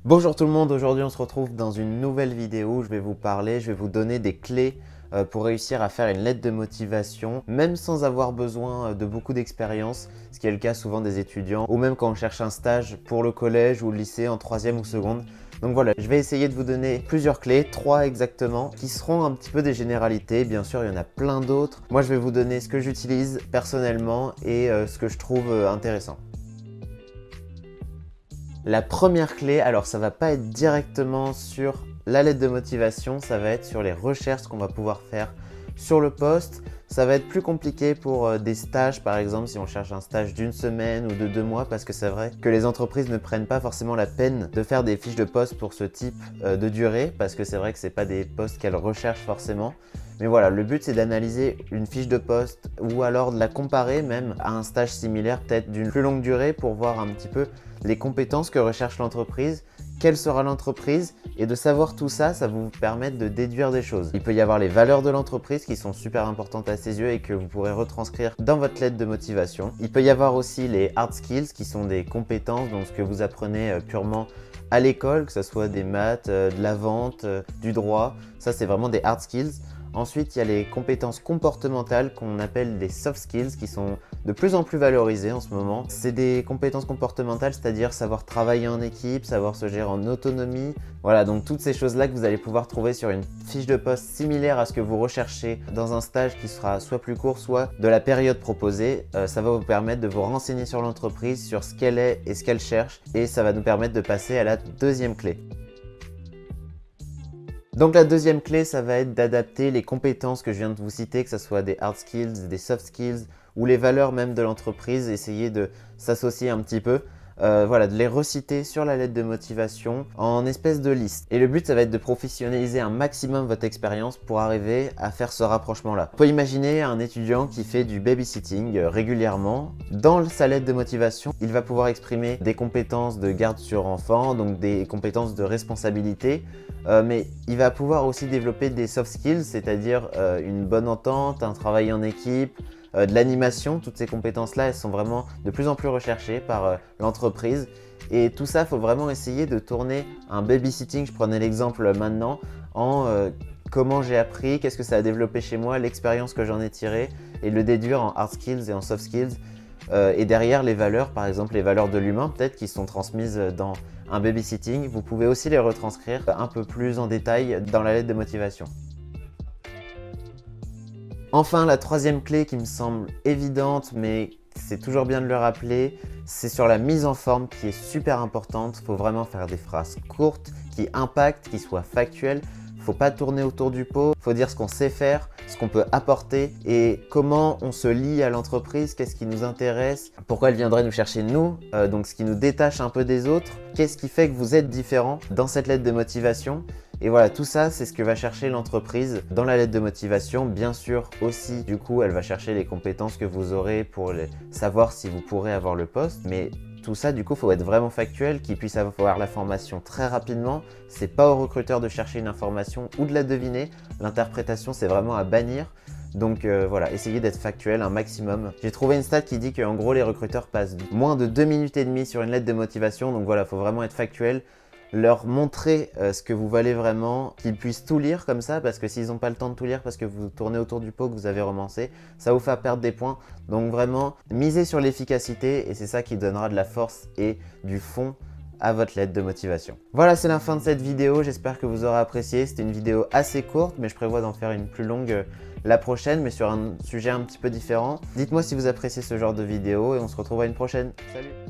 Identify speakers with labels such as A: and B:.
A: Bonjour tout le monde, aujourd'hui on se retrouve dans une nouvelle vidéo où je vais vous donner des clés pour réussir à faire une lettre de motivation, même sans avoir besoin de beaucoup d'expérience, ce qui est le cas souvent des étudiants, ou même quand on cherche un stage pour le collège ou le lycée en troisième ou seconde. Donc voilà, je vais essayer de vous donner plusieurs clés, 3 exactement, qui seront un petit peu des généralités. Bien sûr, il y en a plein d'autres. Moi, je vais vous donner ce que j'utilise personnellement et ce que je trouve intéressant. La première clé, alors ça va pas être directement sur la lettre de motivation, ça va être sur les recherches qu'on va pouvoir faire sur le poste. Ça va être plus compliqué pour des stages, par exemple, si on cherche un stage d'une semaine ou de 2 mois, parce que c'est vrai que les entreprises ne prennent pas forcément la peine de faire des fiches de poste pour ce type de durée, parce que c'est vrai que c'est pas des postes qu'elles recherchent forcément. Mais voilà, le but c'est d'analyser une fiche de poste ou alors de la comparer même à un stage similaire, peut-être d'une plus longue durée, pour voir un petit peu les compétences que recherche l'entreprise, quelle sera l'entreprise, et de savoir tout ça, ça va vous permettre de déduire des choses. Il peut y avoir les valeurs de l'entreprise qui sont super importantes à ses yeux et que vous pourrez retranscrire dans votre lettre de motivation. Il peut y avoir aussi les hard skills qui sont des compétences, donc ce que vous apprenez purement à l'école, que ce soit des maths, de la vente, du droit, ça c'est vraiment des hard skills. Ensuite, il y a les compétences comportementales qu'on appelle des soft skills qui sont de plus en plus valorisées en ce moment. C'est des compétences comportementales, c'est-à-dire savoir travailler en équipe, savoir se gérer en autonomie. Voilà, donc toutes ces choses-là que vous allez pouvoir trouver sur une fiche de poste similaire à ce que vous recherchez dans un stage qui sera soit plus court, soit de la période proposée. Ça va vous permettre de vous renseigner sur l'entreprise, sur ce qu'elle est et ce qu'elle cherche. Et ça va nous permettre de passer à la deuxième clé. Donc la deuxième clé, ça va être d'adapter les compétences que je viens de vous citer, que ce soit des hard skills, des soft skills ou les valeurs même de l'entreprise, essayer de s'associer un petit peu. Voilà, de les reciter sur la lettre de motivation en espèce de liste. Et le but, ça va être de professionnaliser un maximum votre expérience pour arriver à faire ce rapprochement-là. On peut imaginer un étudiant qui fait du babysitting régulièrement. Dans sa lettre de motivation, il va pouvoir exprimer des compétences de garde sur enfant, donc des compétences de responsabilité, mais il va pouvoir aussi développer des soft skills, c'est-à-dire une bonne entente, un travail en équipe, de l'animation. Toutes ces compétences-là, elles sont vraiment de plus en plus recherchées par l'entreprise. Et tout ça, il faut vraiment essayer de tourner un babysitting, je prenais l'exemple maintenant, en comment j'ai appris, qu'est-ce que ça a développé chez moi, l'expérience que j'en ai tirée, et le déduire en hard skills et en soft skills. Et derrière les valeurs, par exemple les valeurs de l'humain peut-être qui sont transmises dans un babysitting, vous pouvez aussi les retranscrire un peu plus en détail dans la lettre de motivation. Enfin, la troisième clé qui me semble évidente, mais c'est toujours bien de le rappeler, c'est sur la mise en forme qui est super importante. Il faut vraiment faire des phrases courtes, qui impactent, qui soient factuelles. Il ne faut pas tourner autour du pot, il faut dire ce qu'on sait faire, ce qu'on peut apporter et comment on se lie à l'entreprise, qu'est-ce qui nous intéresse, pourquoi elle viendrait nous chercher nous, donc ce qui nous détache un peu des autres, qu'est-ce qui fait que vous êtes différent dans cette lettre de motivation. Et voilà, tout ça, c'est ce que va chercher l'entreprise dans la lettre de motivation. Bien sûr aussi, du coup, elle va chercher les compétences que vous aurez pour savoir si vous pourrez avoir le poste. Mais tout ça, du coup, il faut être vraiment factuel, qu'il puisse avoir la formation très rapidement. C'est pas au recruteur de chercher une information ou de la deviner. L'interprétation, c'est vraiment à bannir. Donc voilà, essayez d'être factuel un maximum. J'ai trouvé une stat qui dit qu'en gros, les recruteurs passent moins de 2 minutes et demie sur une lettre de motivation. Donc voilà, il faut vraiment être factuel. Leur montrer ce que vous valez vraiment, qu'ils puissent tout lire comme ça, parce que s'ils n'ont pas le temps de tout lire parce que vous tournez autour du pot que vous avez romancé, ça vous fait perdre des points. Donc vraiment, misez sur l'efficacité et c'est ça qui donnera de la force et du fond à votre lettre de motivation. Voilà, c'est la fin de cette vidéo, j'espère que vous aurez apprécié. C'était une vidéo assez courte, mais je prévois d'en faire une plus longue la prochaine, mais sur un sujet un petit peu différent. Dites-moi si vous appréciez ce genre de vidéo et on se retrouve à une prochaine. Salut!